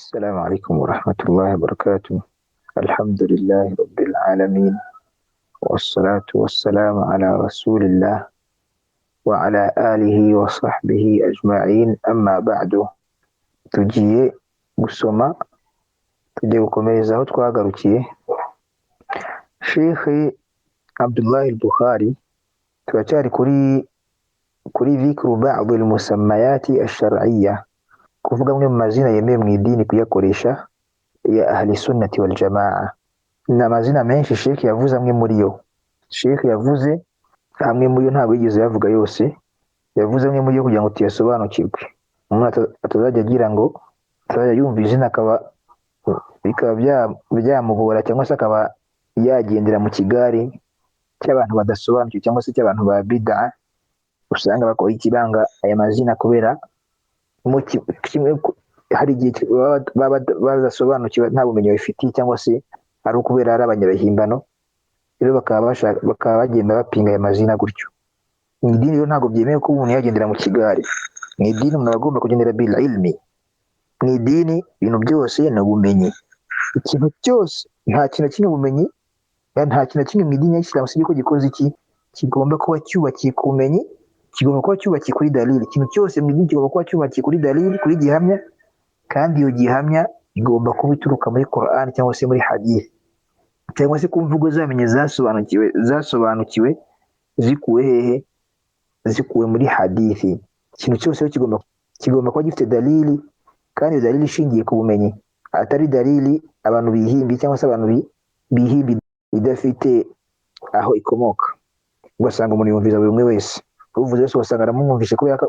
السلام عليكم ورحمة الله وبركاته. الحمد لله رب العالمين، والصلاة والسلام على رسول الله وعلى آله وصحبه أجمعين. أما بعد. tugiye gusoma tugiye gukomereza aho twagarukiye. Sheikh Abdullah al-Bukhari turacyari kuri dhikru ba'd al-musammayati ash-shar'iyya, kuvuga amwe mu mazina yemewe mu idini kuyakoresha ya ahli sunnati wal jamaa. Ni amazina menshi Sheikh yavuze, amwe muri yo Sheikh yavuze, amwe muri yo ntabwo yigeze yavuga yose, yavuze amwe muri yo kugira ngo tuyasobanukirwe. Umuntu atazajya agira ngo atazajya yumva izina bikaba byamugora, cyangwa se akaba yagendera mu kigare cy'abantu badasobanukiwe cyangwa se cy'abantu ba bid'a. Usanga bakora ikibanga aya mazina kubera hari igihe baba badasobanukiwe, nta bumenyi bafitiye, cyangwa se ari ukubera ari abanyabahimbano. Rero bakaba bagenda bapinga aya mazina gutyo. Mu idini rero ntabwo byemewe ko umuntu yagendera mu kigare. Mu idini umuntu aba agomba kugendera bil ilmi. Mu idini ibintu byose ni ubumenyi. Ikintu cyose, nta kintu kimwe ubumenyi, nta kintu kimwe mu idini y'Isilamu usibye ko gikoze iki, kigomba kuba cyubakiye ku bumenyi, kigomba kuba cyubakiye kuri dalili. Ikintu cyose mu idini kigomba kuba cyubakiye kuri dalili, kuri gihamya, kandi iyo gihamya igomba kuba ituruka muri Qur'an cyangwa se muri hadith, cyangwa se ku mvugo zamenye zasobanukiwe zikuwe hehe, zikuwe muri hadithi. Ikintu cyose kigomba kuba gifite dalili, kandi iyo dalili ishingiye ku bumenyi, atari dalili abantu bihimbi cyangwa se abantu bihimbi idafite aho ikomoka. Ugasanga umuntu yumviza buri umwe wese, uvuze wese ugasanga aramwumvishe kubera ko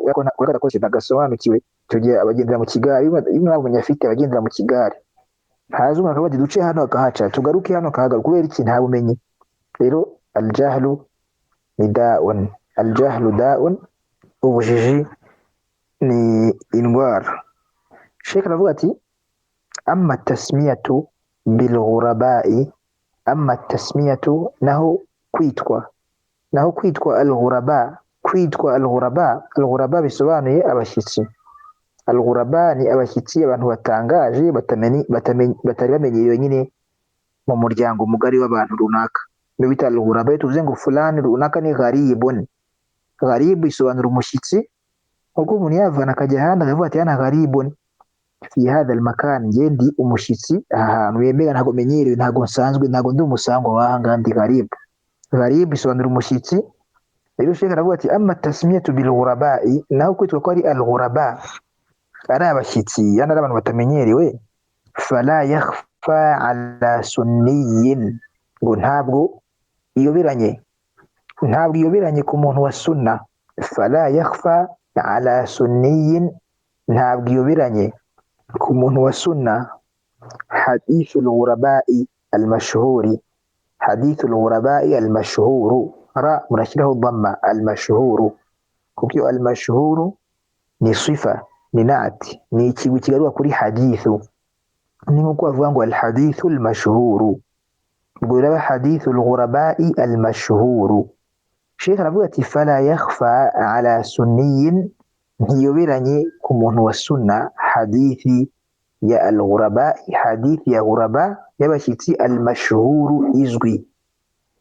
akoze ntagasobanukiwe. Icyo gihe abagendera mu kigare, iyo nta bumenyi afite abagendera mu kigare. Haza umuntu akavuga ati duce hano akahaca, tugaruke hano akahagaruka, kubera iki? Nta bumenyi. Rero aljahlu ni da'un, aljahlu da'un, ubujiji ni indwara. Sheikh aravuga ati amma tasmiyatu bil ghurabai, amma tasmiyatu, naho kwitwa al-ghuraba. Kwitwa al-ghuraba bisobanuye abashyitsi. Al-ghuraba ni abashyitsi, abantu batangaje batari bamenyerewe nyine mu muryango mugari w'abantu runaka. Niyo bita al-ghuraba. Iyo tuvuze ngo fulani runaka ni gharibun, gharib bisobanura umushyitsi. Ubwo umuntu yavana akajya ahandi akavuga ati ana gharibun fi hadha al-makan, nge ndi umushyitsi aha hantu, yemera ntabwo menyerewe, ntabwo nsanzwe, ntabwo ndi umusangwa w'aha ngaha, ndi gharib. Gharib bisobanura umushyitsi. Rero Sheikh aravuga ati amma tasmiyatu bil ghurabai, naho kwitwa ko ari al-ghuraba, ari abashyitsi, yani ari abantu batamenyerewe, fala yakhfa ala sunniyin, ngo ntabwo iyoberanye ku muntu wa sunna. Fala yakhfa ala sunniyin, ntabwo iyoberanye ku muntu wa sunna. Hadithul ghurabai al-mashhuri, hadithul ghurabai al-mashhuru, ra murashyiraho dhamma, al-mashhuru, kuko al-mashhuru ni sifa, ni naati, ni ikintu kigaruka kuri hadithu. Ni nkuko bavuga ngo al-hadithul mashhuru, ubwo rero hadithul ghurabai al-mashhuru. Sheikh aravuga ati fala yakhfa ala sunniyin, ntiyoberanye ku muntu wa sunna hadithi ya al-ghuraba, hadithi ya ghuraba y'abashyitsi, al-mashhuru izwi,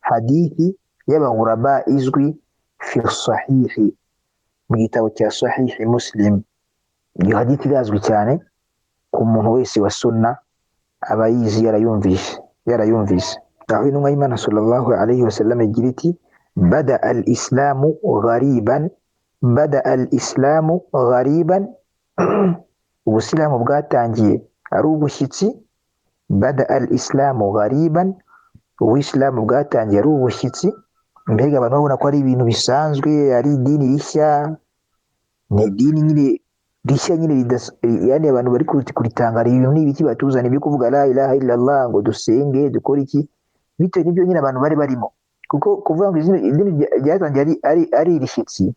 hadithi y'abaghuraba izwi, fi sahihi, mu gitabo cya sahihi Muslim. Iyo hadithi irazwi cyane ku muntu wese wa sunna, aba yizi, yarayumvise. Aho intumwa y'Imana sallallahu alayhi wa sallam igira iti bada al-islamu ghariban, bada al-islamu ghariban, ubusilamu bwatangiye ari ubushyitsi. Bada al-islamu ghariban, ubusilamu bwatangiye ari ubushyitsi. Mbega abantu babona ko ari ibintu bisanzwe, ari idini rishya, ni idini nyine rishya nyine, yani abantu bari kuritangara, ibintu n'ibiki batuzana ibyo kuvuga la ilaha illallah, ngo dusenge dukora iki, bitewe n'ibyo nyine abantu bari barimo. Kuko kuvuga ngo idini ryatangiye ari irishyitsi,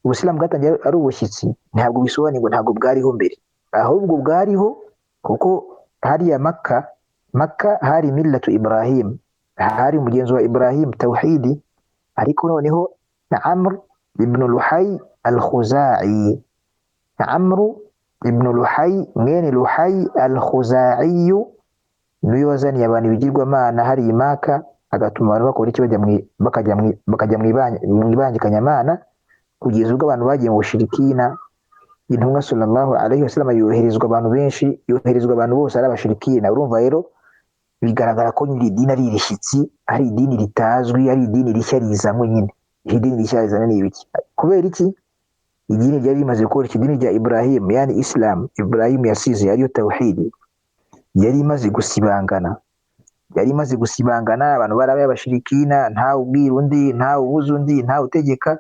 ubusilamu bwatangiye ari ubushyitsi, ntabwo bisobanuye ngo ntabwo bwariho mbere, ahubwo bwariho. kuko hariya Makka hari millatu Ibrahim, hari umugenzo wa Ibrahim, tawhidi. Ariko noneho na Amr ibn Luhay al-Khuzai, Amr ibn Luhay mwene Luhay al-Khuzai niwe wazaniye abantu ibigirwamana hari Maka, agatuma abantu bakora iki bakajya mu ibangikanyamana, kugeza ubwo abantu bagiye mu bushirikina. Intumwa sallallahu alaihi wasallam yoherezwa abantu benshi, yoherezwa abantu bose ari abashirikina. Urumva rero bigaragara ko nyiri idini ari irishyitsi, ari idini ritazwi, ari idini rishya rizanywe nyine. Iri dini rishya rizanywe ni ibiki? Kubera iki? Idini ryari rimaze gukora idini rya Ibrahim, yani Islam. Ibrahim yasize ariyo tawhidi, yari imaze gusibangana, abantu barabaye abashirikina, ntawe ubwira undi, ntawe ubuza undi, ntawe utegeka.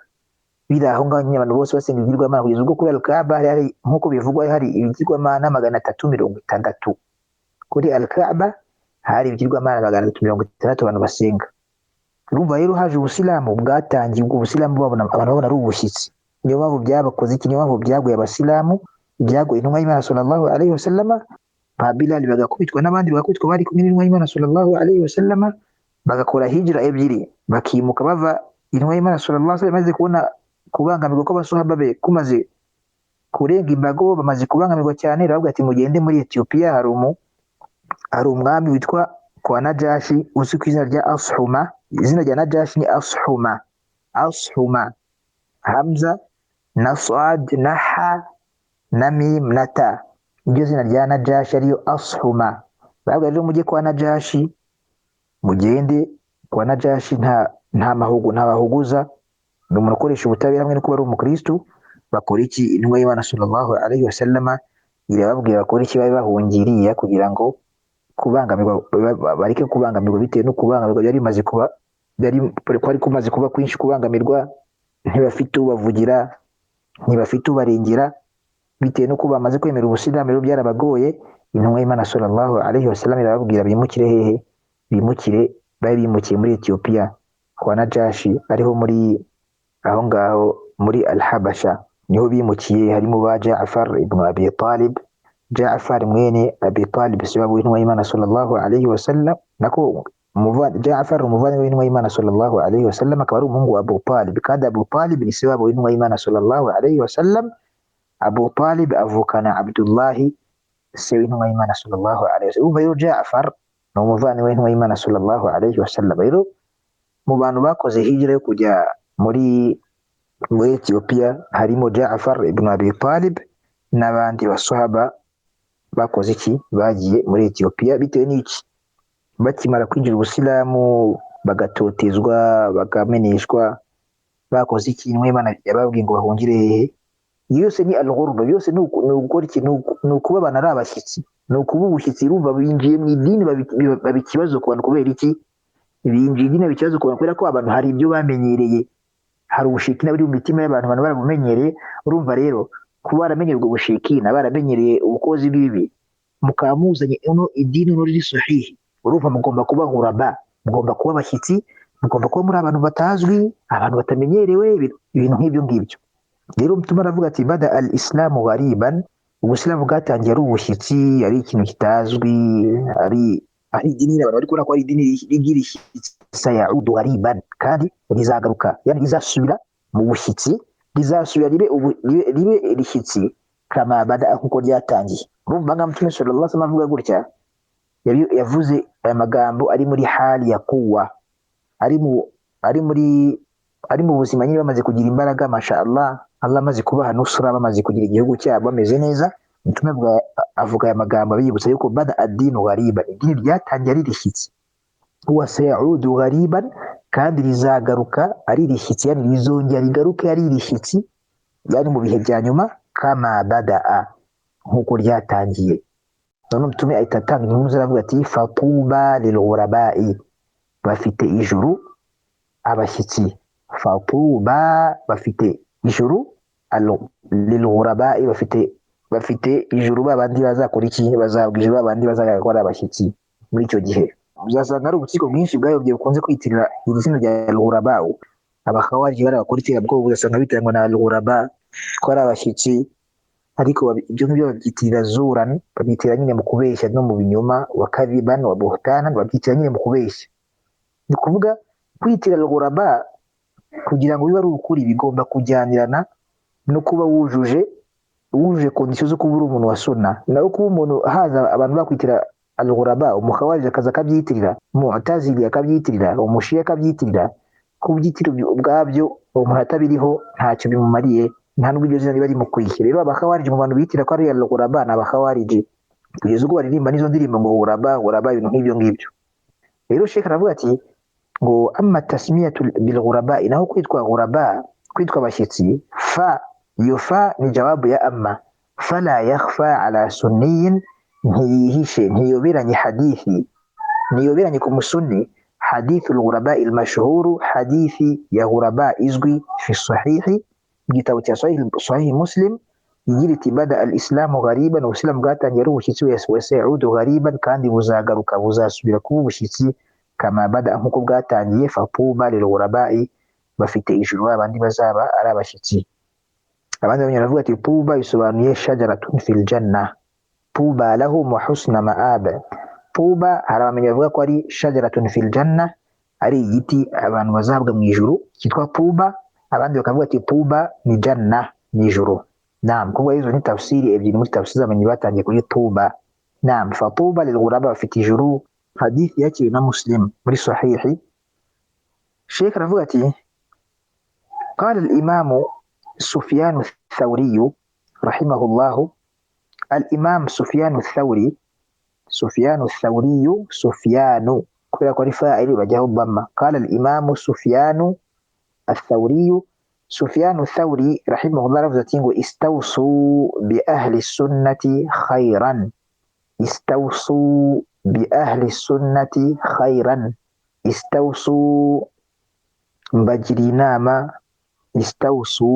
Biri aho ngaho nyine abantu bose basenga ibigirwamana, kugeza ubwo kuri Al-Kaaba hari nk'uko bivugwa hari ibigirwamana 360. Kuri Al-Kaaba hari ibigirwamana 360 abantu basenga. Urumva rero haje ubusilamu bwatangiye, ubwo busilamu abantu babona ari ubushyitsi. Niyo mpamvu byabakoze iki, niyo mpamvu byaguye abasilamu, byaguye intumwa y'Imana sallallahu alaihi wasallam. Ba Bilal bagakubitwa n'abandi bagakubitwa bari kumwe n'intumwa y'Imana sallallahu alaihi wasallam, bagakora hijra ebyiri, bakimuka bava intumwa y'Imana sallallahu alaihi wasallam maze kubona kubangamirwa kw'abasahaba be kumaze kurenga imbago, bamaze kubangamirwa cyane. Baravuga ati mugende muri Ethiopia, hari umwami witwa kwa Najashi uzwi ku izina rya Ashuma. Izina rya Najashi ni Ashuma, Hamza na Sad na Ha na Mim na Ta, iryo zina rya Najashi ariyo Ashuma. Baravuga rero mujye kwa Najashi, mugende kwa Najashi, nta bahuguza, ni umuntu ukoresha ubutabera hamwe no kuba ari umukristu. Bakora iki? Intumwa y'Imana sallallahu alaihi wasallam irababwira bakora iki, babe bahungiriye kugira ngo kubangamirwa bareke kubangamirwa, bitewe no kubangamirwa kwari kumaze kuba kwinshi. Kubangamirwa, ntibafite ubavugira, ntibafite ubarengera, bitewe no kuba bamaze kwemera ubusilamu rero byarabagoye. Intumwa y'Imana sallallahu alaihi wasallam irababwira bimukire hehe? Bari bimukiye muri Ethiopia kwa Najashi, ariho muri aho ngaho muri Al-Habasha niho bimukiye. Harimo ba Ja'far ibn Abi Talib, Ja'far mwene Abi Talib sababu w'intumwa y'Imana sallallahu alaihi wasallam, nako Ja'far umuvandimwe w'intumwa y'Imana sallallahu alaihi wasallam, akaba ari umuhungu wa Abu Talib, kandi Abu Talib ni sababu w'intumwa y'Imana sallallahu alaihi wasallam. Abu Talib avukana Abdullahi, se w'intumwa y'Imana sallallahu alaihi wasallam. Uva rero Ja'far ni umuvandimwe w'intumwa y'Imana sallallahu alaihi wasallam. Rero mu bantu bakoze hijra yo kujya muri Ethiopia harimo Ja'far ibn Abi Talib n'abandi basahaba. Bakoze iki? Bagiye muri Ethiopia bitewe n'iki? Bakimara kwinjira ubusilamu bagatotezwa, bakameneshwa. Bakoze iki? Intumwa y'Imana yababwiye ngo bahungire hehe? Yose ni al-ghurba, yose ni ukora iki? Ni ukuba abantu ari abashyitsi, ni ukuba ubushyitsi. Urumva binjiye mu idini baba ikibazo ku bantu. Kubera iki? Binjiye idini baba ikibazo ku bantu kubera ko abantu hari ibyo bamenyereye, hari ubushikina buri mu mitima y'abantu, abantu barabumenyereye. Urumva rero kuba baramenyereye ubwo bushikina, baramenyereye ubukozi bw'ibi, mukaba muzanye ino idini riri sahihi, urumva mugomba kuba ghuraba, mugomba kuba abashyitsi, mugomba kuba muri abantu batazwi, abantu batamenyerewe, ibintu nk'ibyo ngibyo. Rero mutuma aravuga ati bada al-islamu ghariban, ubusilamu bwatangiye ari ubushyitsi, ari ikintu kitazwi, ari idini abantu bari kubona ko ari idini ry'irishyitsi. Sayaudu ghariban, kandi rizagaruka, yani rizasubira mu bushyitsi, rizasubira ribe rishyitsi kama bada, nkuko ryatangiye. Urumva nga Mtume sallallahu alaihi wasallam avuga gutya, yavuze aya magambo ari muri hali ya quwwa, ari mu buzima nyine, bamaze kugira imbaraga, masha Allah, Allah amaze kubaha nusra, bamaze kugira igihugu cyabo bameze neza. Mtume avuga aya magambo abiyibutsa yuko bada ad-dinu ghariban, idini ryatangiye ari rishyitsi. Wa sayaudu ghariban, kandi rizagaruka ari rishyitsi, yani rizongera rigaruke ari rishyitsi, yani mu bihe bya nyuma, kama badaa, nkuko ryatangiye. None Mtume ahita atanga inkuru zaravuga ati fatuba lilghurabai, bafite ijuru abashyitsi. Fatuba, bafite ijuru, lilghurabai, bafite ijuru, babandi bazakora iki? Bazabwa ijuru babandi bazakora abashyitsi. Muri icyo gihe uzasanga ari ubutsiko bwinshi bwayobye bukunze kwitirira iri zina rya al-ghuraba. Abakhawarij bakora iterabwoba, ugasanga bitiranywa na al-ghuraba ko ari abashyitsi, ariko ibyo ngibyo babyitirira zuran, babyitira nyine mu kubeshya no mu binyoma, wa kadhiban wa buhtanan, babyitira nyine mu kubeshya. Ni kuvuga kwitira al-ghuraba kugira ngo bibe ari ukuri, bigomba kujyanirana no kuba wujuje wujuje kondisiyo zo kuba uri umuntu wa sunna, naho kuba umuntu haza abantu bakwitira al-ghuraba, umukhawarij akaza akabyitirira, mu'tazili akabyitirira, umushiya akabyitirira, kubyitira ubwabyo umuntu atabiriho ntacyo bimumariye, nta n'ubwo iryo zina riba rimukwiye. Rero abakhawarij mu bantu bitira ko ari al-ghuraba ni abakhawarij, kugeza ubwo baririmba n'izo ndirimbo ngo ghuraba ghuraba, ibintu nk'ibyo ngibyo. Rero Sheikh aravuga ati ngo amma tasmiyatu bil ghuraba, naho kwitwa ghuraba, kwitwa abashyitsi, fa iyo fa ni jawabu ya amma, fala yakhfa ala sunniyin, ntiyihishe ntiyoberanye hadithi, ntiyoberanye ku musunni, hadithu al-ghuraba al-mashhuru, hadithi ya ghuraba izwi fi sahihi, mu gitabo cya sahih Muslim, igira iti bada al-islamu ghariban, ubusilamu bwatangiye ari ubushyitsi, wa sayudu ghariban, kandi buzagaruka buzasubira kuba ubushyitsi, kama bada nk'uko bwatangiye, fatuba lil ghurabai, bafite ijuru abandi bazaba ari abashyitsi. Abandi baravuga ati tuba bisobanuye shajaratun fil janna, tuba lahum wa husna ma'ab. Tuba hari abamenyi bavuga ko ari shajaratun fil janna, ari igiti abantu bazabwa mu ijuru cyitwa tuba, abandi bakavuga ati tuba ni janna, ni ijuru. Naam, kuko izo ni tafsiri ebyiri muri tafsiri z'abanyi batangiye kuri tuba. Naam, fatuba lil ghuraba, bafite ijuru, hadithi yakiriwe na Muslim muri sahihi. Sheikh aravuga ati qala al-imam Sufyan ath-Thawri rahimahullah, al-imam Sufyan ath-Thawri, Sufyanu kubera ko ari fa'ili bajyaho dhamma. Qala al-imam Sufyanu ath-Thawri, Sufyanu ath-Thawri rahimahullah aravuze ati ngo istawsu bi ahli sunnati khairan, istawsu bi ahli sunnati khairan, istawsu mbagira inama, istawsu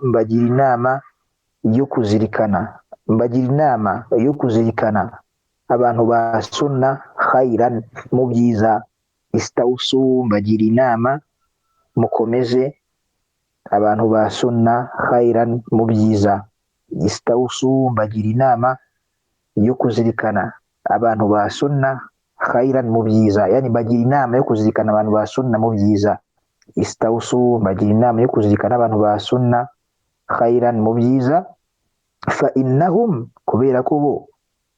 mbagira inama yo kuzirikana, mbagira inama yo kuzirikana abantu ba sunna khairan, mu byiza. Istawsu mbagira inama mukomeze abantu ba sunna khairan, mu byiza. Istawsu mbagira inama yo kuzirikana abantu ba sunna khairan, mu byiza, yani mbagira inama yo kuzirikana abantu ba sunna mu byiza. Istawsu mbagira inama yo kuzirikana abantu ba sunna khairan, mu byiza. Fa innahum, kubera ko bo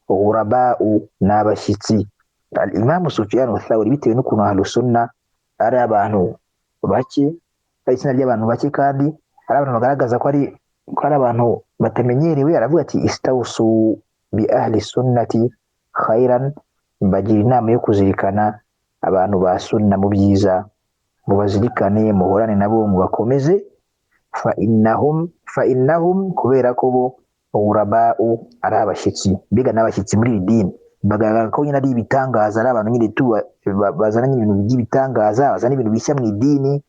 ghuraba'u n'abashyitsi. Al-imam Sufyan ath-Thawri bitewe n'ukuntu ahlu sunna ari abantu bake, ari itsinda ry'abantu bake, kandi ari abantu bagaragaza ko ari abantu batamenyerewe, aravuga ati istawsu bi ahli sunnati khairan, mbagira inama yo kuzirikana abantu ba sunna mu byiza, mubazirikane muhorane nabo mubakomeze. Fa innahum kubera ko bo ghuraba'u ari abashyitsi, mbega n'abashyitsi muri iri dini, bagaragara ko nyine ari ibitangaza, ari abantu nyine bazana ibintu by'ibitangaza, bazana ibintu bishya mu idini,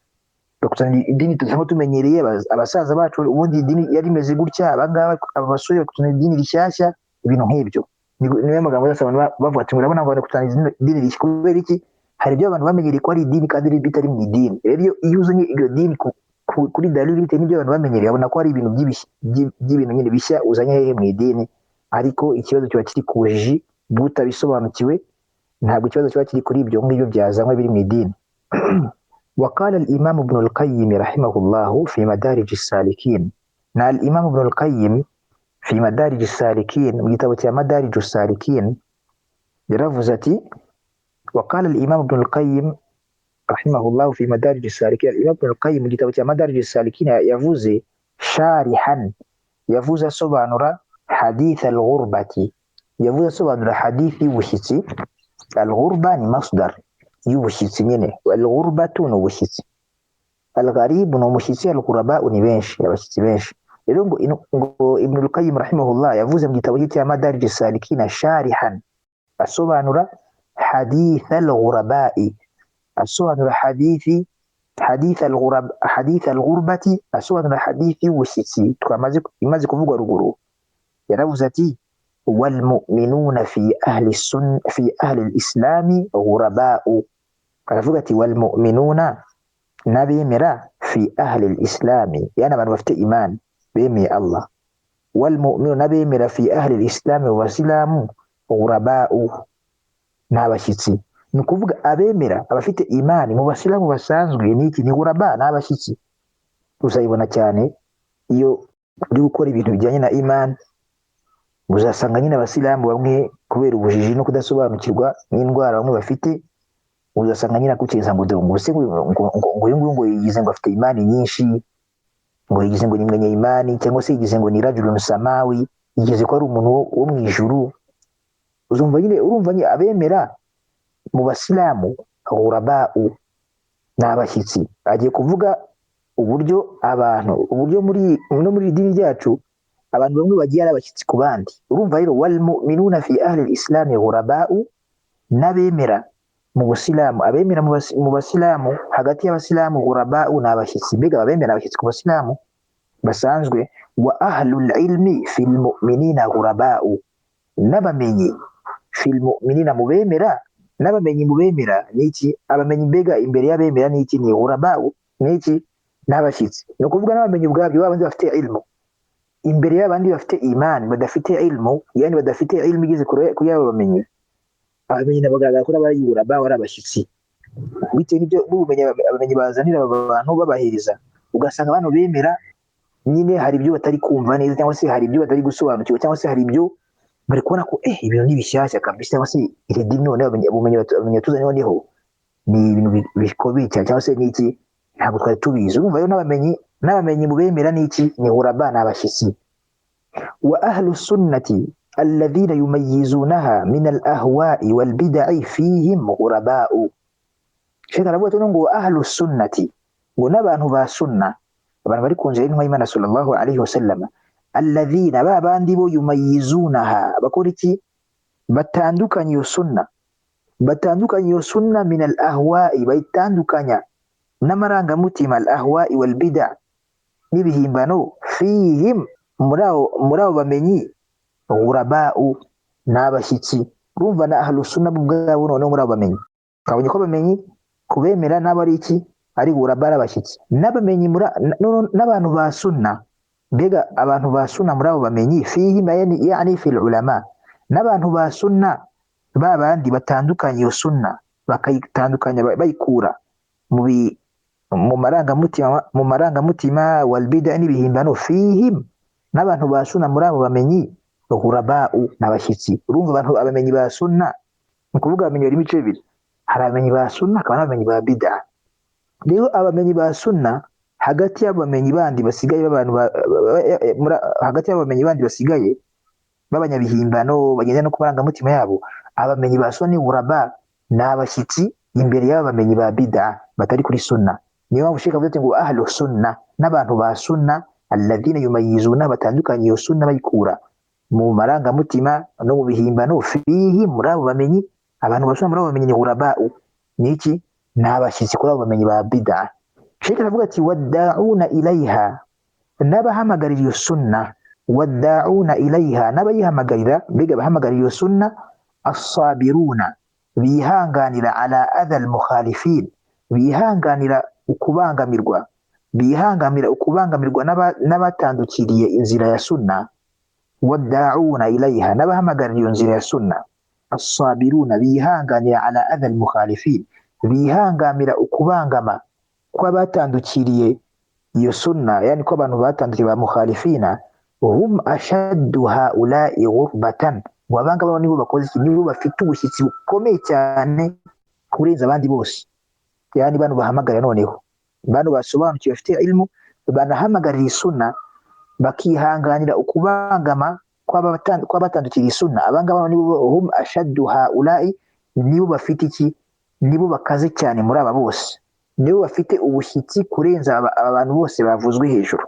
bakuzana idini tusanzwe tumenyereye. Abasaza bacu ubundi idini yari imeze gutya, abangaba abasore bakuzana idini rishyashya, ibintu nk'ibyo. Niyo magambo yose abantu bavuga ati murabona ngo bakuzana idini rishya, kubera iki? Hari ibyo abantu bamenyereye ko ari idini kandi bitari mu idini. Rero iyo uzanye iryo dini kuri dalili bitewe n'ibyo abantu bamenyereye, babona ko ari ibintu by'ibintu nyine bishya uzanye hehe mu idini. Ariko ikibazo kiba kiri ku bujiji bw'utabisobanukiwe, ntabwo ikibazo kiba kiri kuri ibyo ngibyo byazanywe biri mu idini. وقال الإمام ابن القيم رحمه الله في مدارج السالكين، na الإمام ابن القيم في مدارج السالكين, mu gitabo cya مدارج السالكين yaravuze ati وقال الإمام ابن القيم رحمه الله في مدارج السالكين, الإمام ابن القيم mu gitabo cya مدارج السالكين yavuze sharihan, yavuze asobanura hadith al-ghurbati, yavuze asobanura hadith y'ubushyitsi. Al-ghurba ni masdar y'ubushyitsi nyine, al-ghurbatu ni ubushyitsi, al-gharib ni umushyitsi, al-ghuraba'u ni benshi, abashyitsi benshi. Rero ngo Ibn al-Qayyim rahimahullah yavuze mu gitabo cya Madarij as-Salikin sharihan, asobanura hadith al-ghuraba'i, asobanura hadith al-ghurbati, asobanura hadith y'ubushyitsi imaze kuvugwa ruguru. Yaravuze ati wal mu'minuna fi ahli al-islami ghuraba'u, aravuga ati wal mu'minuna, n'abemera fi ahli al-islami, yani abantu bafite imani bemeye Allah. Wal mu'minuna, n'abemera fi ahli al-islami, wasilamu ghuraba'u, n'abashyitsi. Ni ukuvuga abemera, abafite imani mu basilamu basanzwe, ni ghuraba, n'abashyitsi. Uzayibona cyane iyo uri gukora ibintu bijyanye na iman, uzasanga nyine abasilamu bamwe kubera ubujiji no kudasobanukirwa n'indwara bamwe bafite, uzasanga nyine akukiza ngo uyu nguyu ngo yigize ngo afite imani nyinshi, ngo yigize ngo ni mwenye imani, cyangwa se yigize ngo ni rajulun samawi, yigize ko ari umuntu wo mu ijuru. Urumva nyine abemera mu basilamu ghuraba'u ni abashyitsi. Agiye kuvuga uburyo muri idini ryacu abantu bamwe bagiye ari abashyitsi ku bandi. Urumva rero wal mu'minuna fi ahli al-islam ghuraba'u, n'abemera mu busilamu, abemera mu basilamu hagati y'abasilamu ghuraba'u ni abashyitsi. Mbega abemera abashyitsi ku basilamu basanzwe. Wa ahlul ilmi fil mu'minina ghuraba'u, n'abamenyi fil mu'minina mu bemera, n'abamenyi mu bemera niki? Abamenyi mbega imbere y'abemera niki? Ni ghuraba'u niki? N'abashyitsi. No kuvuga n'abamenyi ubwabyo babandi bafite ilmu imbere y'abandi bafite imani badafite ilmu, yani badafite ilmu igeze kuri abo bamenyi. Abamenyi nabagaragara ko ari ghuraba'u, ari abashyitsi bitewe n'ibyo abamenyi bazanira abantu babahiriza. Ugasanga abantu bemera nyine hari ibyo batari kumva neza, cyangwa se hari ibyo batari gusobanukirwa, cyangwa se hari ibyo bari kubona ko ibintu ni bishyashya kabisa, cyangwa se iri dini none ubumenyi tuzanye noneho ni ibintu bikomeye cyane, cyangwa se niki ntabwo twari tubizi. Urumva rero n'abamenyi mu bemera niki? Ni ghuraba, ni abashyitsi. Wa ahlu sunnati alladhina yumayyizunaha min al-ahwa'i wal bid'i fihim ghuraba'u. Sheikh aravuga ngo ahlu sunnati, ngo n'abantu ba sunna, abantu bari ku nzira y'intumwa y'Imana sallallahu alaihi wasallam, alladhina babandi bo yumayyizunaha, bakora iki? Batandukanya iyo sunna min al-ahwa'i, bayitandukanya n'amarangamutima, al-ahwa'i wal bid'a, n'ibihimbano, fihim muri abo bamenyi ghuraba'u, n'abashyitsi. Urumva na ahlu sunna bwabo noneho muri abo bamenyi twabonye ko bamenyi kubemera n'abo ari iki? Ari ghuraba, ari abashyitsi. N'abamenyi n'abantu ba sunna, mbega abantu ba sunna muri abo bamenyi fihim, yani fil ulama, n'abantu ba sunna babandi batandukanye iyo sunna, bakayitandukanya bayikura mu marangamutima wal bid'a, n'ibihimbano, fihim n'abantu ba sunna muri abo bamenyi ghuraba'u, n'abashyitsi. Urumva abamenyi ba sunna ni ukuvuga abamenyi bari imico ibiri, hari abamenyi ba sunna hakaba n'abamenyi ba bid'a. Rero abamenyi ba sunna hagati y'abamenyi bandi basigaye hagati y'abamenyi bandi basigaye b'abanyabihimbano bagenda no kubarangamutima yabo, abamenyi ba sunna ni ghuraba, n'abashyitsi imbere y'abamenyi ba bid'a batari kuri sunna. Niyo mpamvu Sheikh avuga ngo ahlu sunna, n'abantu ba sunna, alladhina yumayyizuna, batandukanye iyo sunna bayikura mu marangamutima no mu bihimbano, fihi muri abo bamenyi. Abantu ba sunna muri abo bamenyi ni ghuraba'u, niki? N'abashyitsi kuri abo bamenyi ba bid'a. Sheikh aravuga ati wadda'una ilaiha, n'abahamagarira iyo sunna, wadda'una ilaiha, n'abayihamagarira, mbega bahamagarira iyo sunna, as-sabiruna, bihanganira ala adha al-mukhalifin, bihanganira ukubangamirwa n'abatandukiriye inzira ya sunna. Wadda'una ilaiha, n'abahamagarira iyo nzira ya sunna, as-sabiruna, bihanganira ala adha al-mukhalifin, bihangamira ukubangama kw'abatandukiriye iyo sunna, yani ko abantu batandukiriye ba mukhalifina. Hum ashaddu haula'i ghurbatan, ngo abangaba nibo bakoze iki? Nibo bafite ubushyitsi bukomeye cyane kurenza abandi bose. Yani bano bahamagara noneho, bano basobanukiwe bafite ilmu, banahamagarira sunna, bakihanganira ukubangama kw'abatandukiriye sunna. Abangaba nibo hum ashaddu haula'i, nibo bafite iki? Nibo bakaze cyane muri aba bose, nibo bafite ubushyitsi kurenza abantu bose bavuzwe hejuru.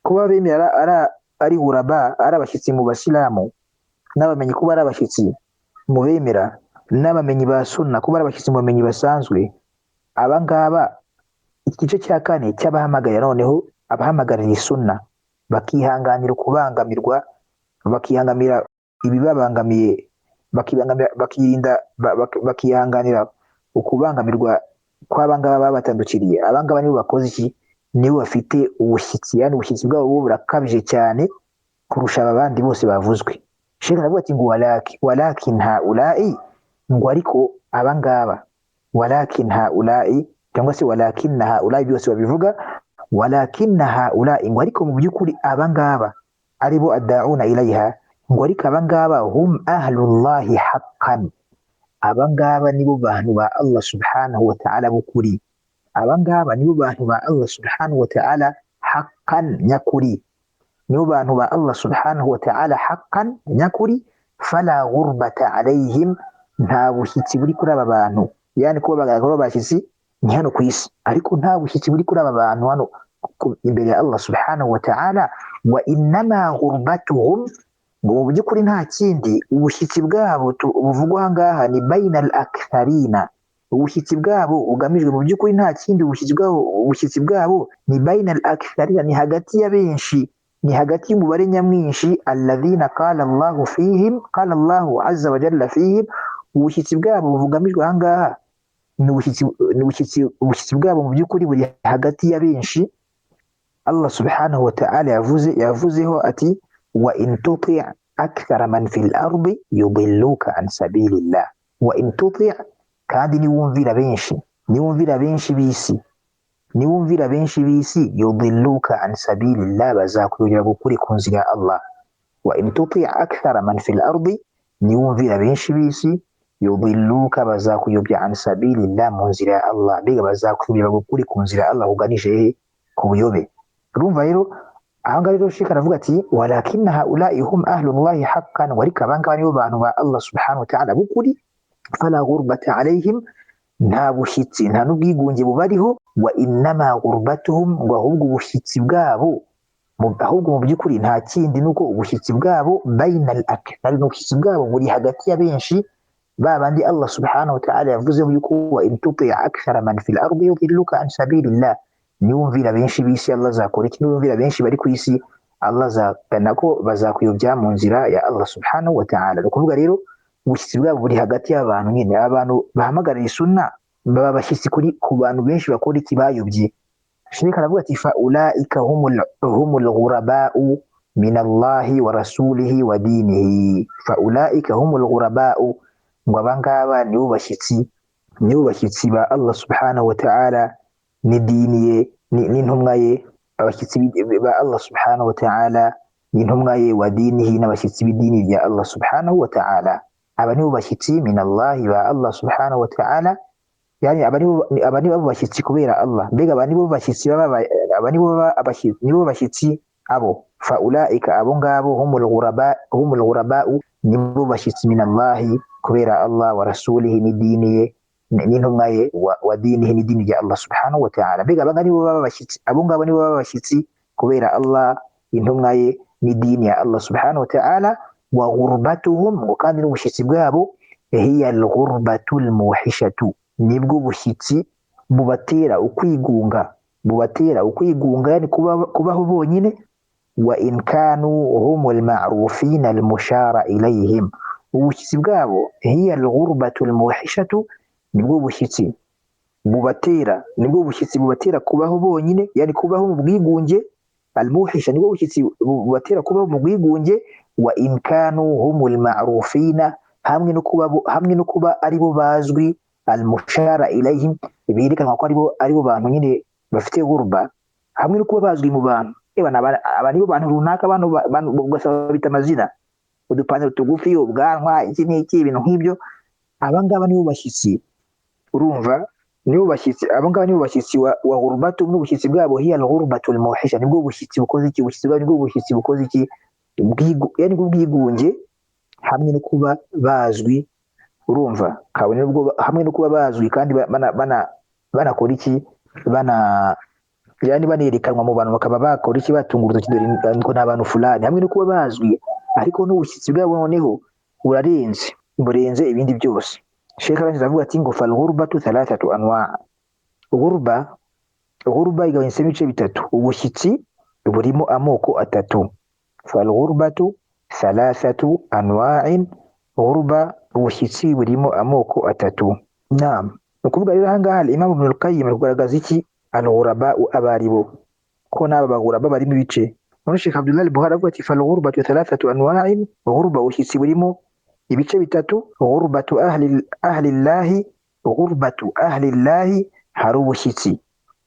Kuba bemera ari ghuraba, ari abashyitsi mu basilamu, n'abamenyi kuba ari abashyitsi mu bemera, n'abamenyi ba sunna kuba ari abashyitsi mu bamenyi basanzwe, abangaba igice cya kane cy'abahamagarira noneho, abahamagarira sunna bakihanganira ukubangamirwa, bakihangamira ibibabangamiye, bakihanganira ukubangamirwa kw'abangaba babatandukiriye. Abangaba nibo bakoze iki? Nibo bafite ubushyitsi, yani ubushyitsi bwabo burakabije cyane kurusha abandi bose bavuzwe. Sheikh aravuga ati ngo walakin haula'i, ngo ariko abangaba, walakin haula'i cyangwa se walakin haula'i byose babivuga, walakinna haula'i ngo ariko mu by'ukuri abangaba aribo addauna ilayha ngo ariko abangaba hum ahlullahi haqqan abangaba nibo bantu ba Allah subhanahu wa ta'ala bukuri abangaba nibo bantu ba Allah subhanahu wa ta'ala haqqan nyakuri nibo bantu ba Allah subhanahu wa ta'ala haqqan nyakuri fala ghurbata alayhim nta bushyitsi buri kuri aba bantu yani kuba bagaragara bashyitsi ni hano ku isi ariko nta bushyitsi buri kuri aba bantu hano imbere ya Allah subhanahu wa ta'ala wa innama ghurbatuhum ngo mu by'ukuri nta kindi ubushyitsi bwabo buvugwa aha ngaha ni bayna al-aktharina ubushyitsi bwabo ugamijwe mu by'ukuri nta kindi ubushyitsi bwabo ni bayna al-aktharina ni hagati ya benshi ni hagati y'umubare nyamwinshi alladhina qala Allahu fihim qala Allahu azza wa jalla fihim ubushyitsi bwabo bugamijwe aha ngaha ni ubushyitsi bwabo mu by'ukuri buri hagati ya benshi Allah subhanahu wa ta'ala yavuzeho ati wa in tuti' akthara man fil ardi yudilluka an sabilillah wa in tuti' kandi niwumvira benshi bisi yudilluka an sabilillah bazakuyobya gukuri ku nzira ya Allah wa in tuti' akthara man fil ardi niwumvira benshi bisi yudilluka bazakuyobya an sabilillah mu nzira ya Allah biga bazakuyobya gukuri ku nzira ya Allah uganije ku buyobe urumva rero ahanga rero shika aravuga ati walakinna haula'i hum ahlullahi haqqan warika abangaba nibo bantu ba Allah subhanahu wa ta'ala bukuri fala ghurbata alayhim nta bushyitsi nta n'ubwigunge bubariho wa innama ghurbatuhum ngo ahubwo ubushyitsi bwabo ahubwo mu by'ukuri nta kindi nuko ubushyitsi bwabo bayna al-akthar n'ubushyitsi bwabo buri hagati ya benshi babandi Allah subhanahu wa ta'ala yavuze yuko wa in tuti' akthara man fil ardi yudilluka an sabilillah niwumvira benshi bisi Allah zakora iki niwumvira benshi bari ku isi Allah zakana ko bazakuyobya mu nzira ya Allah subhanahu wa ta'ala ukuvuga rero ubushyitsi bwabo buri hagati y'abantu nyine abantu bahamagarira sunna baba bashyitsi ku bantu benshi bakora iki bayobye shirika aravuga ati fa ulaika humul ghuraba'u min Allah wa rasulihi wa dinihi fa ulaika humul ghuraba'u ngo abangaba nibo bashyitsi ba Allah subhanahu wa ta'ala n'idiniye n'intumwa ye abashyitsi ba Allah subhanahu wa ta'ala n'intumwa ye wa dinihi n'abashyitsi b'idini rya Allah subhanahu wa ta'ala aba nibo bashyitsi min Allah ba Allah subhanahu wa ta'ala yani aba nibo bashyitsi kubera Allah mbega aba nibo bashyitsi nibo bashyitsi abo fa ulaika abo ngabo humul ghuraba'u nibo bashyitsi min Allah kubera Allah wa rasulihi n'idini ye n'intumwa ye wa dinihi n'idini rya Allah subhanahu wa ta'ala mbega aba nibo bashyitsi abo ngabo nibo bashyitsi kubera Allah intumwa ye n'idini ya Allah subhanahu wa ta'ala wa ghurbatuhum ngo kandi n'ubushyitsi bwabo hiya al-ghurbatul muhishatu nibwo bushyitsi bubatera ukwigunga yani kubaho bonyine wa in kanu humul ma'rufina al-mushara ilayhim ubushyitsi bwabo hiya al-ghurbatul muhishatu nibwo bushyitsi bubatera kubaho bonyine yani kubaho mu bwigunge al-muhisha nibwo bushyitsi bubatera kubaho mu bwigunge wa in kanu humul ma'rufina hamwe no kuba aribo bazwi al-mushara ilayhim birekanwa ko aribo bantu nyine bafite gurba hamwe no kuba bazwi mu bantu aba nibo bantu runaka abantu ugasaba bita amazina udupantaro tugufi ubwanwa iki n'iki ibintu nk'ibyo abangaba nibo bashyitsi urumva nibo bashyitsi abangaba nibo bashyitsi wa ghurbatu n'ubushyitsi bwabo hiya al-ghurbatul muhisha nibwo bushyitsi bukoze iki ubushyitsi bwabo nibwo bushyitsi bukoze iki yani ubwigunge hamwe no kuba bazwi urumva kabone nubwo hamwe no kuba bazwi kandi banakora iki yani banerekanwa mu bantu bakaba bakora iki batunga urutoki dore ngo n'abantu fulani hamwe no kuba bazwi ariko n'ubushyitsi bwabo noneho burenze ibindi byose Sheikh Rangiza avuga ati ngo fal ghurbatu thalathatu anwa' ghurba igabanyije ibice bitatu ubushyitsi burimo amoko atatu fal ghurbatu thalathatu anwa'in ghurba ubushyitsi burimo amoko atatu naam ukuvuga rero hanga Imam Ibn al-Qayyim kugaragaza iki al-ghuraba abaribo ko naba baghuraba barimo ibice none Sheikh Abdullah al-Bukhari avuga ati fal ghurbatu thalathatu anwa'in ghurba ubushyitsi burimo ibice bitatu ghurbatu ahli Allah hari ubushyitsi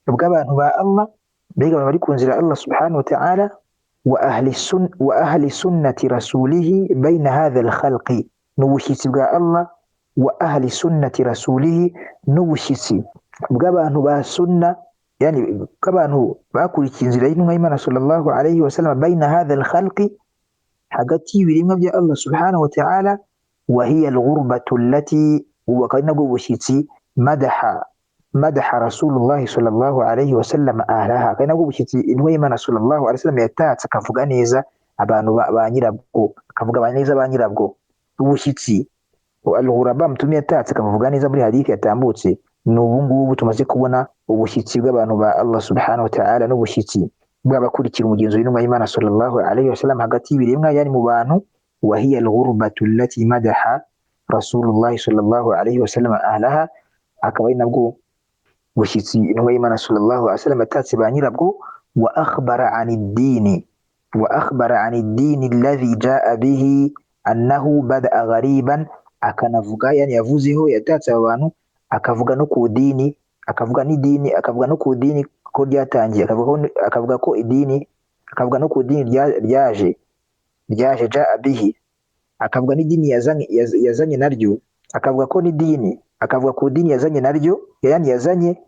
bw'abantu ba Allah mbega abantu bari ku nzira Allah subhanahu wa ta'ala wa ahli sunnati rasulihi bayna hadha al-khalqi, n'ubushyitsi bwa Allah, wa ahli sunnati rasulihi, n'ubushyitsi bw'abantu ba sunna, yani bw'abantu bakurikiye inzira y'intumwa y'Imana sallallahu alayhi wa sallam, bayna hadha al-khalqi, hagati y'ibiremwa bya Allah subhanahu wa ta'ala, wa hiya al-ghurbatu allati, ubu akaba ari nabwo bushyitsi madaha rasulullahi sallallahu alayhi wa sallam ahlaha, akaba ari nabwo bushyitsi intumwa y'Imana sallallahu alayhi wa sallam yatatse akavuga neza abantu ba nyirabwo, akavuga neza ba nyirabwo. Ubushyitsi al-ghuraba mutumye yatatse akavuga neza muri hadithi yatambutse, ni ubu ngubu tumaze kubona ubushyitsi bw'abantu ba Allah subhanahu wa ta'ala, n'ubushyitsi bw'abakurikira umugenzo w'intumwa y'Imana sallallahu alayhi wa sallam hagati y'ibiremwa, yani mu bantu. Wa hiya al-ghurbatu allati madaha rasulullahi sallallahu alayhi wa sallam ahlaha, akaba ari nabwo bushyitsi intumwa y'Imana sallallahu alayhi wa sallam yatatse ba nyirabwo. Wa akhbara an ad-din alladhi jaa bihi annahu bada'a ghariban, akanavuga, yani yavuzeho, yatatse aba bantu, akavuga no ku dini, akavuga n'idini, akavuga no ku dini ko ryatangiye, akavuga ko idini, akavuga no ku dini ryaje jaa bihi, akavuga n'idini yazanye naryo, akavuga ko n'idini, akavuga ku dini yazanye naryo, yani yazanye,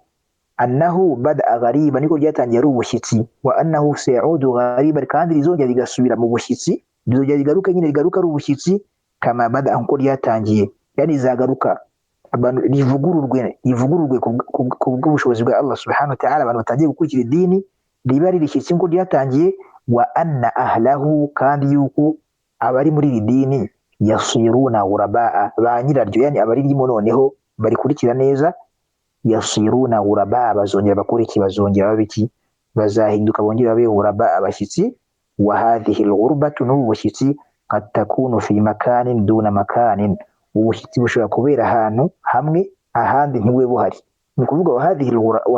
annahu bada'a ghariban, niko ryatangiye ari ubushyitsi, wa annahu sayaudu ghariban, kandi rizongera rigasubira mu bushyitsi, rizongera rigaruka, nyine rigaruka ari ubushyitsi, kama bada'a, nkuko ryatangiye, yani rizagaruka abantu rivugururwe ku bw'ubushobozi bwa Allah subhanahu wa ta'ala, abantu batangiye gukurikira idini, riba ririshyitsi nkuko ryatangiye. Wa anna ahlahu, kandi yuko abari muri iri dini yasiruna ghurabaa, ba nyiraryo, yani abaririmo noneho barikurikira neza, yasiruna ghurabaa, bazongera bakurikira, bazongera babiki, bazahinduka bongera babe ghurabaa, abashyitsi. Wa hadhihi al-ghurbatu, n'ubu bushyitsi, qad takunu fi makanin duna makanin, ubushyitsi bushobora kubera ahantu hamwe, ahandi ntibube buhari. Ni ukuvuga wa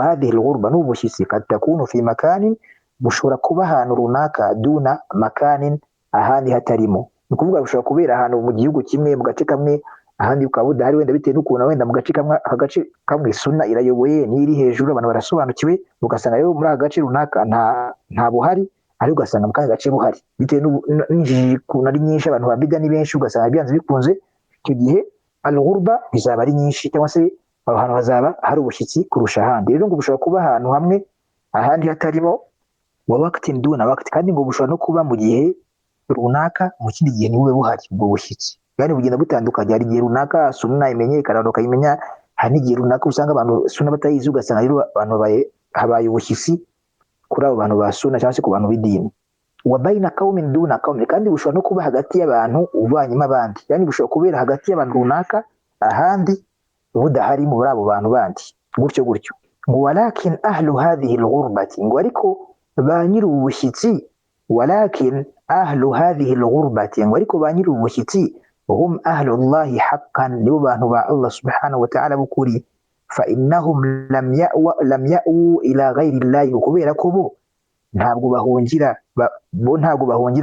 hadhihi al-ghurba, n'ubu bushyitsi, qad takunu fi makanin, bushobora kuba ahantu runaka, duna makanin, ahandi hatarimo. Ni ukuvuga bushobora kubera ahantu mu gihugu kimwe, mu gace kamwe, ahandi bukaba budahari, wenda bitewe n'ukuntu wenda mu gace kamwe, agace kamwe sunna irayoboye, n'iri hejuru, abantu barasobanukiwe, ugasanga rero muri aka gace runaka nta buhari, ariko ugasanga mu kandi gace buhari, bitewe n'injiji ukuntu ari nyinshi, abantu babiga ni benshi, ugasanga byanze bikunze, icyo gihe al-ghurba bizaba ari nyinshi, cyangwa se aho hantu hazaba hari ubushyitsi kurusha ahandi. Rero ngo bushobora kuba ahantu hamwe, ahandi hatarimo. Wa waqtin duna waqti, kandi ngo bushobora no kuba mu gihe runaka, mu kindi gihe ntibube buhari ubwo bushyitsi, yani bugenda butandukanye. Hari igihe runaka sunna imenyekana bakayimenya, hari n'igihe runaka usanga abantu sunna batayizi, ugasanga rero abantu habaye ubushyitsi kuri abo bantu ba sunna, cyangwa se ku bantu b'idini. Wa bayna qaumin duna qaumin, kandi bushobora no kuba hagati y'abantu uvanyemo abandi, yani bushobora kubera hagati y'abantu runaka, ahandi budahari muri abo bantu bandi, gutyo gutyo. Ngo walakin ahlu hadhihi al-ghurbati, ngo ariko ba nyiri ubushyitsi, walakin ahlu hadhihi al-ghurbati, ngo ariko ba nyiri ubushyitsi, hum ahlullahi haqqan, nibo bantu ba Allah subhanahu wa ta'ala bukuri. Fa innahum lam ya'u ila ghayri llahi, kubera ko bo ntabwo bahungira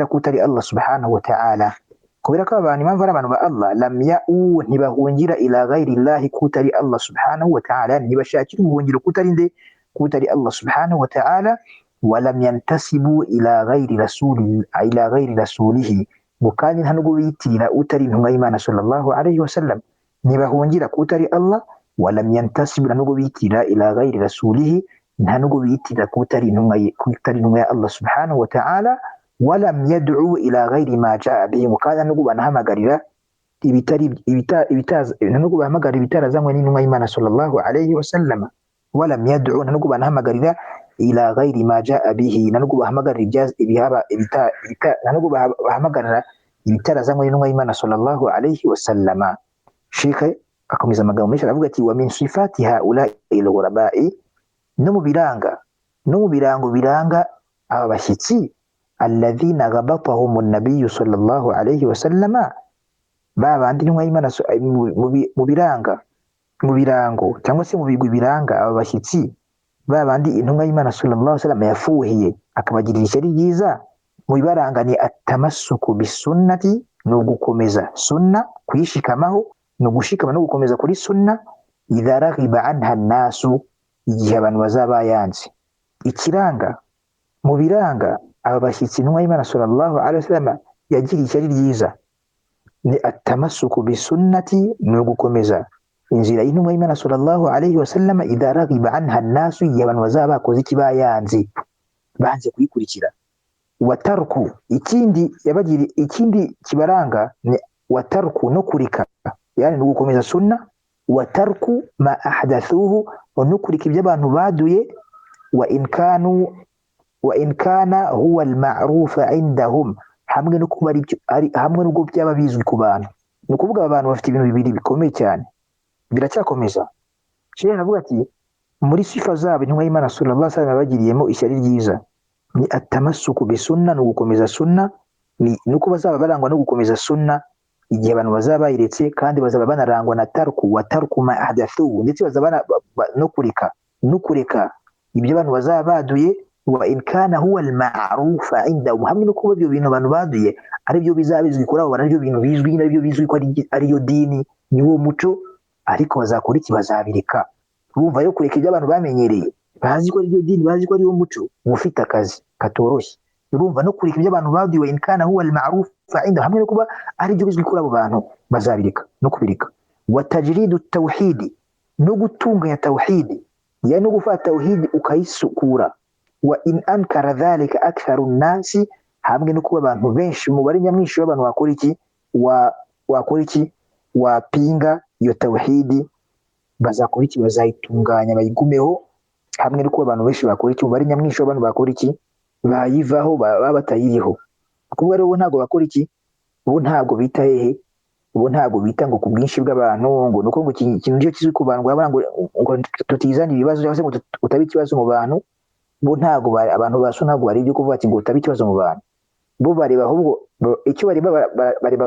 kutari Allah subhanahu wa ta'ala, kubera ko abantu impamvu ari abantu ba Allah, lam ya'u, ntibahungira ila ghayri llahi, kutari Allah subhanahu wa ta'ala, ntibashakira ubuhungiro kutari Allah subhanahu wa ta'ala. Wa lam yantasibu ila ghayri rasulihi, ngo kandi nta nubwo biyitirira utari intumwa y'Imana sallallahu alayhi wa sallam, ntibahungira kutari Allah. Wa lam yantasibu, nta nubwo biyitirira ila ghayri rasulihi, nta nubwo biyitirira kutari intumwa ya Allah subhanahu wa ta'ala. Wa lam yad'u ila ghayri ma jaa bihi, kandi nta nubwo banahamagarira ibitarazanywe n'intumwa y'Imana sallallahu alayhi wa sallam. Wa lam yad'u, nta nubwo banahamagarira ila ghayri ma jaa bihi, nta nubwo bahamagarira ibitarazanywe n'intumwa y'Imana sallallahu alayhi wa sallam. Sheikh akomeza amagambo menshi aravuga ati: wa min sifati haula'i al-ghuraba'i, no mu birango biranga aba bashyitsi, alladhina ghabatahum an-nabiy sallallahu alayhi wa sallama, ba bandi intumwa y'Imana mu birango cyangwa se mu bigwi biranga aba bashyitsi, ba bandi intumwa y'Imana sallallahu alayhi wa sallam yafuhiye akabagirira ishyari ryiza, mu bibaranga ni atamassuku bisunnati, ni ugukomeza sunna, kuyishikamaho, ni ugushikama no gukomeza kuri sunna, idha raghiba anha an-nasu, igihe abantu bazaba bayanze, ikiranga mu biranga aba bashyitsi intumwa y'Imana sallallahu alaihi wasallam yagiriye ishyari ryiza ni atamasuku bisunnati, ni ugukomeza inzira y'intumwa y'Imana sallallahu alaihi wasallam idha raghiba anha an-nasu, igihe abantu bazaba bakoze iki bayanze banze kuyikurikira. Watarku, ikindi kibaranga ni watarku, no kurika, yani ni ugukomeza sunna. Watarku ma ahdathuhu, no kurika ibyo abantu baduye. Wa in kana huwa al-ma'ruf indahum, hamwe no kuba hamwe n'ubwo byaba bizwi ku bantu. Ni ukuvuga abantu bafite ibintu bibiri bikomeye cyane biracyakomeza. Sheikh aravuga ati muri sifa zabo intumwa y'Imana sallallahu alaihi wasallam bagiriyemo ishyari ryiza ni atamasuku bisunna, no gukomeza sunna, nuko bazaba barangwa no gukomeza sunna igihe abantu bazaba bayiretse, kandi bazaba banarangwa na tarku wa tarku ma ahdathu, ndetse bazaba no kureka ibyo abantu bazaba baduye. Wa in kana huwa al-ma'ruf indahum, hamwe no kuba ibyo bintu abantu baduye ari byo bizaba bizwi kuri abo bantu, ari byo bintu bizwi, ari byo bizwi ko ari yo dini, ni wo muco, ariko bazakora iki? Bazabireka. Urumva yo kureka ibyo abantu bamenyereye, bazi ko ari byo dini, bazi ko ari wo muco, ufite akazi katoroshye. Urumva no kureka ibyo abantu baduye, wa in kana huwa al-ma'ruf indahum, hamwe no kuba ari byo bizwi kuri abo bantu, bazabireka no kubireka. Wa tajridu tawhidi, no gutunganya tawhidi, yani no gufata tawhidi ukayisukura. Wa in ankara dhalika aktharu nnasi, hamwe no kuba abantu benshi, umubare nyamwinshi w'abantu wakora iki? Wapinga iyo tawhidi, bazakora iki? Bazayitunganya bayigumeho. Hamwe no kuba abantu benshi bakora iki? Umubare nyamwinshi w'abantu bakora iki? Bayivaho, baba batayiriho. Kuvuga rero ntabwo bakora iki? Ubu ntabwo bita hehe? Ubu ntabwo bita ngo ku bwinshi bw'abantu, ngo nuko ngo ikintu cyo kizwi ku bantu ngo tutizana ibibazo, cyangwa se ngo utabe ikibazo mu bantu. Bo ntabwo abantu baso ntabwo bari byo kuvuga ati ngo utabe ikibazo mu bantu. Bo bareba ahubwo icyo bareba,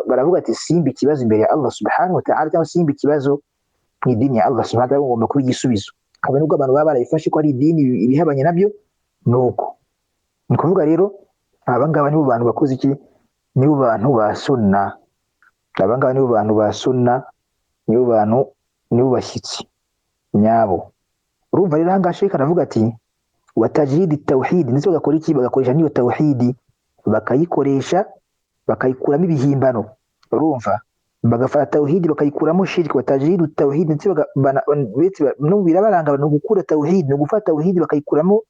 baravuga ati simba ikibazo imbere ya Allah subhanahu wa ta'ala, cyangwa simba ikibazo mu idini ya Allah subhanahu wa ta'ala, ngomba kuba igisubizo. Kabone nubwo abantu baba barayifashe ko ari idini ibihabanye nabyo, nuko ni kuvuga rero aba ngaba nibo bantu bakoze iki? Nibo bantu ba sunna. Aba ngaba nibo bantu ba sunna, nibo bashyitsi nyabo. Urumva rero hanga Sheikh aravuga ati wa tajridi tawhid, ndetse bagakora iki? Bagakoresha niyo tawhidi, bakayikoresha bakayikuramo ibihimbano. Urumva, bagafata tawhidi bakayikuramo shirki. Wa tajridu tawhid, ndetse no birabaranga no gukura tawhid, no gufata tawhidi bakayikuramo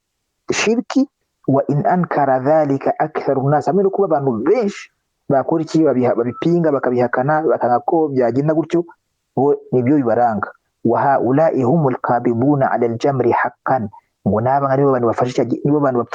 shirki. Wa in ankara dhalika aktharu nnas, hamwe no kuba abantu benshi bakora iki? Babipinga, bakabihakana, bakanga ko byagenda gutyo, bo nibyo bibaranga. Wa haula'i humul qabiduna 'ala al-jamri haqqan, ngo naba aribo bantu bafashe, nibo bantu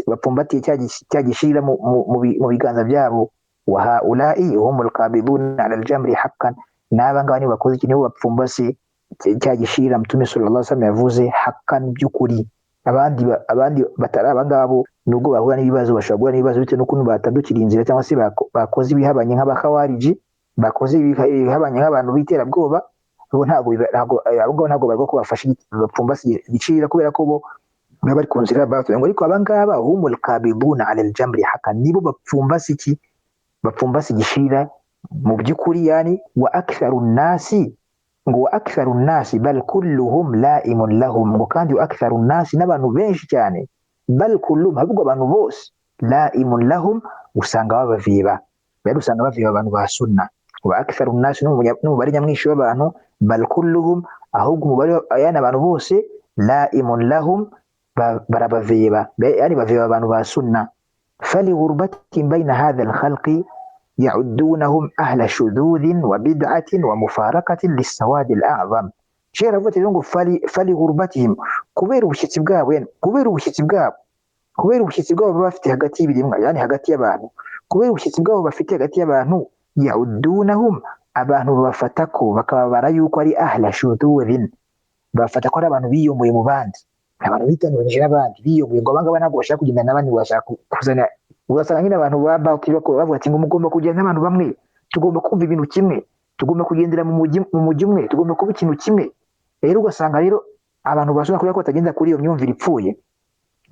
bapfumbatiye cya gishira mu biganza byabo. Wa haula'i humul qabiduna 'ala al-jamri haqqan, naba ngaba nibo bakoze iki? Nibo bapfumbase cya gishira Mtume sallallahu alaihi wasallam yavuze haqqan, by'ukuri. Abandi batari abangabo, nubwo bahura n'ibibazo, bashobora guhura n'ibibazo bitewe n'ukuntu batandukira inzira, cyangwa se bakoze ibihabanye nk'abakhawariji, bakoze ibihabanye nk'abantu b'iterabwoba. Bo ntabwo bari ko bafashe bapfumbase igicira, kubera ko bo bari ku nzira bavuye ngo, ariko abangaba humul qabiduna 'ala al-jamri haqqan, nibo bapfumbase iki? Bapfumbase igishira mu by'ukuri. Yani wa aktharu nnasi, ngo wa aktharu nnasi bal kulluhum la'imun lahum, ngo kandi wa aktharu nnasi, n'abantu benshi cyane, bal kulluhum, ahubwo abantu bose, la'imun lahum, usanga babaviba, bari usanga baviba abantu ba sunna. Wa aktharu nnasi, n'umubare nyamwinshi w'abantu, bal kulluhum, ahubwo umubare yani abantu bose, la'imun lahum, barabaviba, yani baviba abantu ba sunna. Fali ghurbatin bayna hadha al-khalqi يعدونهم أهل شذوذ وبدعة ومفارقة للسواد الأعظم. شيء رفضت يقول فلي غربتهم، كبير وشيت بقاب، يعني كبير وشيت بقاب بفتح هجتي بدي، يعني هجتي أبانو، كبير وشيت بقاب بفتح هجتي أبانو، يعدونهم أبانو بفتكوا بكبريو كوري أهل شذوذ، بفتكوا أبانو بيوم ويمباند، abantu bitandukanije n'abandi biyunguye ngo abangaba ntabwo bashaka kugenda n'abandi, bashaka kuzana. Ugasanga nyine abantu bavuga ati ngo mugomba kugenda n'abantu bamwe, tugomba kumva ibintu kimwe, tugomba kugendera mu mujyi umwe, tugomba kuba ikintu kimwe. Rero ugasanga rero abantu bashobora kuba batagenda kuri iyo myumvire ipfuye.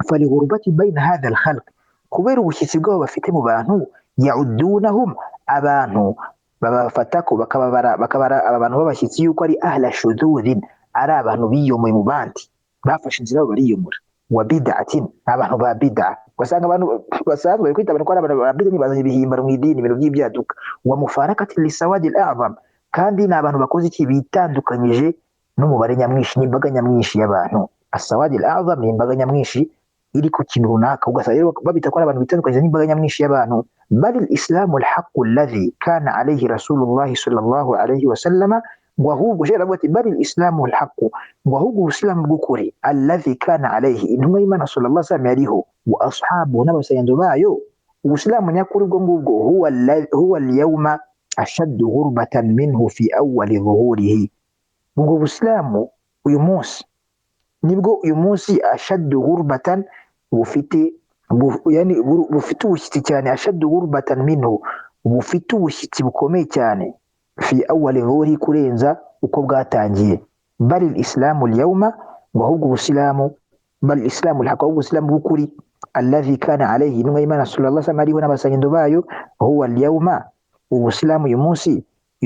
Fali ghurubati bayna hadha al-khalq, kubera ubushyitsi bwabo bafite mu bantu, yaudunahum, abantu babafatako bakabara abantu babashyitsi yuko ari ahla shududin, ari abantu biyomoye mu bandi, bafashe inzira bariyomora. wa bid'atin, abantu ba bid'a. Ugasanga abantu basanzwe kwita abantu ko ari abantu ba bid'a bazanye ibihimbano mu idini, ibintu by'ibyaduka. Wa mufarakati lisawadi al-a'zam, kandi ni abantu bakoze iki, bitandukanyije n'umubare nyamwinshi, n'imbaga nyamwinshi y'abantu. Asawadi al-a'zam ni imbaga nyamwinshi iri ku kintu runaka, ugasanga rero babita ko ari abantu bitandukanyije n'imbaga nyamwinshi y'abantu. Bal al-islamu al-haqqu alladhi kana alayhi rasulullah sallallahu alayhi wa sallama, ngo ahubwo shera bati bal al-islamu al-haqqu, ngo ahubwo ubusilamu bw'ukuri, alladhi kana alayhi, intumwa y'Imana sallallahu alayhi wa sallam yariho, wa ashabu n'abasayanzo bayo. Ubusilamu nyakuri ubwo ngubwo huwa al-yawma ashaddu ghurbatan minhu fi awwali dhuhurihi, ubwo busilamu uyu munsi nibwo uyu munsi ashaddu ghurbatan bufite yani bufite ubushyitsi cyane, ashaddu ghurbatan minhu, bufite ubushyitsi bukomeye cyane, fi awwali dhuhurihi, kurenza uko bwatangiye. Bal al-islamu al-yawma, ngo ahubwo ubusilamu, bal al-islamu al-haqq, ahubwo ubusilamu bw'ukuri, alladhi kana alayhi, intumwa y'Imana sallallahu alayhi wa sallam ariho n'abasayindo bayo, huwa al-yawma, ubusilamu uyu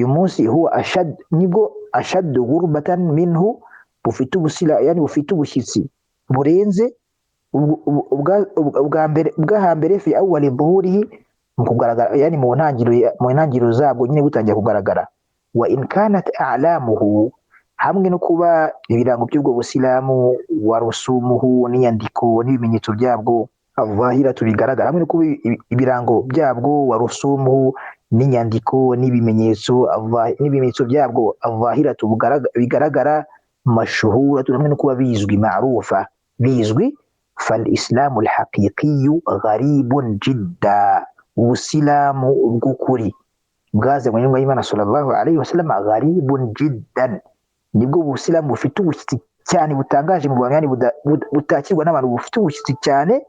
munsi huwa nibwo ashaddu ghurbatan minhu, bufite ubusila yani bufite ubushyitsi burenze ubwahambere, fi awwali dhuhurihi, mu kugaragara yani mu ntangiriro zabwo nyine butangiye kugaragara. Wa in kanat a'lamuhu, hamwe no kuba ibirango by'ubwo busilamu, wa rusumuhu, n'inyandiko n'ibimenyetso byabwo, avahiratu, bigaragara, hamwe no kuba ibirango byabwo, wa rusumuhu, n'inyandiko n'ibimenyetso byabwo, avahiratu, bigaragara, mashuhuratu, hamwe no kuba bizwi, ma'rufa, bizwi. Fal islamu al-haqiqiyyu gharibun jidda, ubusilamu bw'ukuri bwazanywe n'intumwa y'Imana sallallahu alayhi wa sallam, gharibun jiddan, nibwo busilamu bufite ubushyitsi cyane, butangaje mu bantu, yani butakirwa n'abantu, bufite ubushyitsi cyane.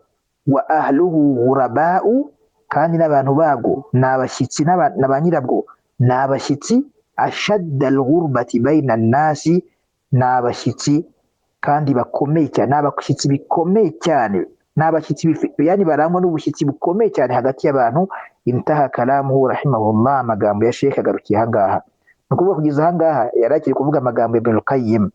Wa ahluhu ghuraba'u, kandi n'abantu babwo ni abashyitsi, na ba nyirabwo ni abashyitsi. Ashadda al-ghurbati bayna an-nasi, ni abashyitsi kandi bakomeye cyane, ni abashyitsi bikomeye cyane, ni abashyitsi yani barangwa n'ubushyitsi bukomeye cyane hagati y'abantu. Intaha kalamuhu rahimahullah, amagambo ya Sheikh agarukiye ahangaha. Ni ukuvuga kugeza ahangaha yari akiri kuvuga amagambo ya Ibn al-Qayyim,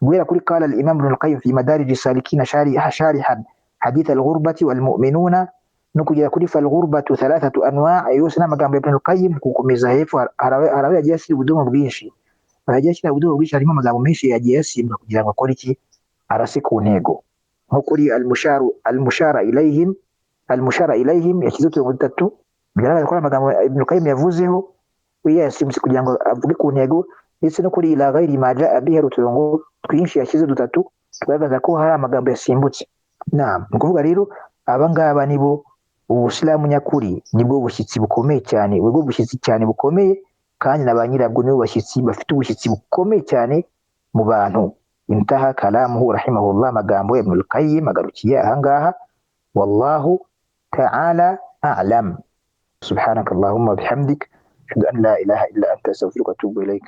guhera kuri qala al-imam Ibn al-Qayyim fi madarij as-salikin sharihan hadith al-ghurbati wal mu'minuna, no kugera kuri fal ghurbatu thalathatu anwa', yose n'amagambo ya Ibn al-Qayyim. Kukomeza hepfo harawe yagiye ashyira ubudomo bwinshi, harimo amagambo menshi yagiye yasimba kugira ngo akore iki, arase ku ntego. Nko kuri al-mushara ilayhim yashyize uturongo dutatu, bigaragara ko amagambo Ibn al-Qayyim yavuzeho yasimbutse kugira ngo avuge ku ntego, ndetse no kuri ila ghairi ma ja'a bihi, uturongo twinshi yashyize dutatu tugaragaza ko hari amagambo yasimbutse. Naam, ni ukuvuga rero aba ngaba nibo ubusilamu nyakuri, nibwo bushyitsi bukomeye cyane, ubwo bushyitsi cyane bukomeye, kandi na ba nyirabwo nibo bashyitsi bafite ubushyitsi bukomeye cyane mu bantu. Intaha kalamuhu rahimahullah, amagambo ya Ibn al-Qayyim agarukiye ahangaha. Wallahu ta'ala a'lam. Subhanakallahumma bihamdik, ashhadu an la ilaha illa anta, astaghfiruka wa atubu ilayk.